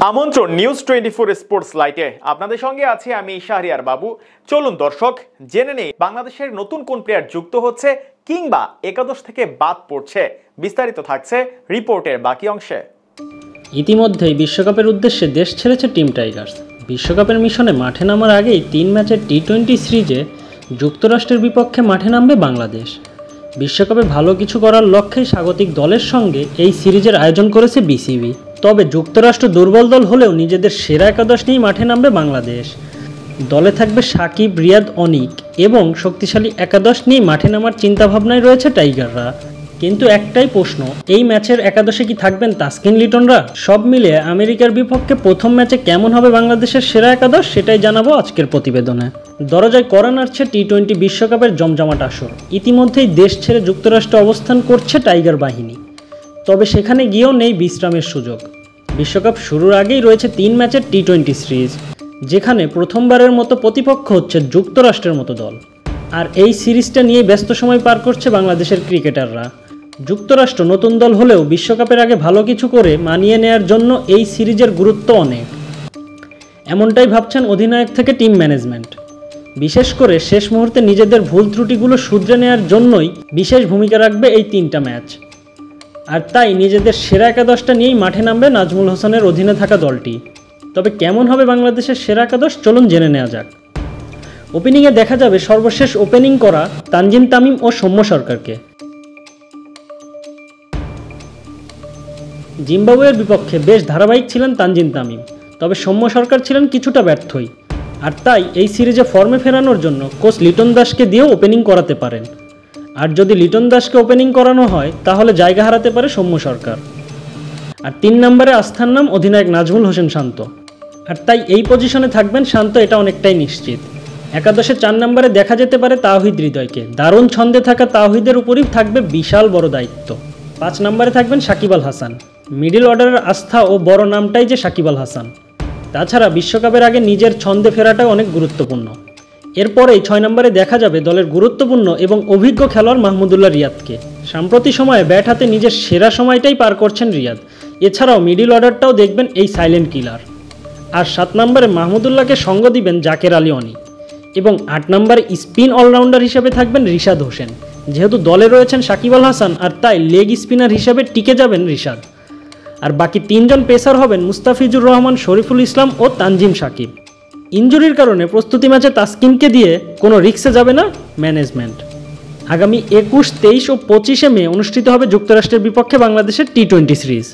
আমন্ত্রণ news 24 sports লাইটে আপনাদের সঙ্গে আছি আমি শাহরিয়ার বাবু। চলুন দর্শক জেনে নেই বাংলাদেশের নতুন কোন প্লেয়ার যুক্ত হচ্ছে কিংবা একাদশ থেকে বাদ পড়ছে। বিস্তারিত থাকছে রিপোর্টের বাকি অংশে। ইতিমধ্যেই বিশ্বকাপের উদ্দেশ্যে দেশ ছেড়েছে টিম টাইগার্স। বিশ্বকাপের মিশনে মাঠে নামার আগেই 3 ম্যাচের টি-20 সিরিজে যুক্তরাষ্ট্রের বিপক্ষে মাঠে নামবে বাংলাদেশ। বিশ্বকাপে ভালো কিছু করার লক্ষ্যে স্বাগতিক দলের সঙ্গে এই সিরিজের আয়োজন করেছে বিসিবি। তবে যুক্তরাষ্ট্র দুর্বল দল হলেও নিজেদের সেরা একাদশ নিয়েই মাঠে নামবে বাংলাদেশ। দলে থাকবে সাকিব, রিয়াদ, অনিক এবং শক্তিশালী একাদশ নিয়ে মাঠে নামার চিন্তাভাবনায় রয়েছে টাইগাররা। কিন্তু একটাই প্রশ্ন, এই ম্যাচের একাদশে কি থাকবেন তাসকিন লিটনরা? সব মিলিয়ে আমেরিকার বিপক্ষে প্রথম ম্যাচে কেমন হবে বাংলাদেশের সেরা একাদশ সেটাই জানাবো আজকের প্রতিবেদনে। দরজায় কড়া নাড়ছে টি-20 বিশ্বকাপের জমজমাট আসর। ইতিমধ্যেই দেশ ছেড়ে যুক্তরাষ্ট্রে অবস্থান করছে টাইগার বাহিনী। তবে সেখানে গিয়েও নেই বিশ্রামের সুযোগ। বিশ্বকাপ শুরুর আগেই রয়েছে 3 ম্যাচের টি-20 সিরিজ, যেখানে প্রথমবারের মতো প্রতিপক্ষ হচ্ছে যুক্তরাষ্ট্রের মতো দল। আর এই সিরিজটা নিয়ে ব্যস্ত সময় পার করছে বাংলাদেশের ক্রিকেটাররা। যুক্তরাষ্ট্র নতুন দল হলেও বিশ্বকাপের আগে ভালো কিছু করে মানিয়ে নেয়ার জন্য এই সিরিজের গুরুত্ব অনেক, এমনটাই ভাবছেন অধিনায়ক থেকে টিম ম্যানেজমেন্ট। বিশেষ করে শেষ মুহূর্তে নিজেদের ভুল ত্রুটিগুলো শুধরে নেওয়ার জন্যই বিশেষ ভূমিকা রাখবে এই 3টা ম্যাচ। আর তাই নিজেদের সেরা একাদশটা নিয়েই মাঠে নামবে নাজমুল হোসেনের অধীনে থাকা দলটি। তবে কেমন হবে বাংলাদেশের সেরা একাদশ চলুন জেনে নেওয়া যাক। ওপেনিংয়ে দেখা যাবে সর্বশেষ ওপেনিং করা তানজিম তামিম ও সৌম্য সরকারকে। জিম্বাবুয়ের বিপক্ষে বেশ ধারাবাহিক ছিলেন তানজিম তামিম, তবে সৌম্য সরকার ছিলেন কিছুটা ব্যর্থই। আর তাই এই সিরিজে ফর্মে ফেরানোর জন্য কোচ লিটন দাসকে দিয়েও ওপেনিং করাতে পারেন। আর যদি লিটন দাসকে ওপেনিং করানো হয় তাহলে জায়গা হারাতে পারে সৌম্য সরকার। আর 3 নম্বরে আস্থার নাম অধিনায়ক নাজমুল হোসেন শান্ত। আর তাই এই পজিশনে থাকবেন শান্ত, এটা অনেকটাই নিশ্চিত। একাদশে 4 নম্বরে দেখা যেতে পারে তাওহিদ হৃদয়কে। দারুণ ছন্দে থাকা তাওহিদের উপরই থাকবে বিশাল বড় দায়িত্ব। 5 নম্বরে থাকবেন সাকিব আল হাসান। মিডল অর্ডারের আস্থা ও বড় নামটাই যে সাকিব আল হাসান। তাছাড়া বিশ্বকাপের আগে নিজের ছন্দে ফেরাটাও অনেক গুরুত্বপূর্ণ। এরপরেই 6 নম্বরে দেখা যাবে দলের গুরুত্বপূর্ণ এবং অভিজ্ঞ খেলোয়াড় মাহমুদুল্লাহ রিয়াদকে। সাম্প্রতিক সময়ে ব্যাট হাতে নিজের সেরা সময়টাই পার করছেন রিয়াদ। এছাড়াও মিডল অর্ডারটাও দেখবেন এই সাইলেন্ট কিলার। আর 7 নম্বরে মাহমুদুল্লাহকে সঙ্গ দিবেন জাকের আলী অনি। এবং 8 নম্বরে স্পিন অলরাউন্ডার হিসেবে থাকবেন রিশাদ হোসেন। যেহেতু দলে রয়েছেন সাকিব আল হাসান, আর তাই লেগ স্পিনার হিসেবে টিকে যাবেন রিশাদ। আর বাকি 3 জন পেসার হবেন মুস্তাফিজুর রহমান, শরীফুল ইসলাম ও তানজিম সাকিব। ইনজুরির কারণে প্রস্তুতি ম্যাচে তাসকিনকে দিয়ে কোনো রিস্কে যাবে না ম্যানেজমেন্ট। আগামী 21, 23 ও 25 মে অনুষ্ঠিত হবে যুক্তরাষ্ট্রের বিপক্ষে বাংলাদেশের টি-20 সিরিজ।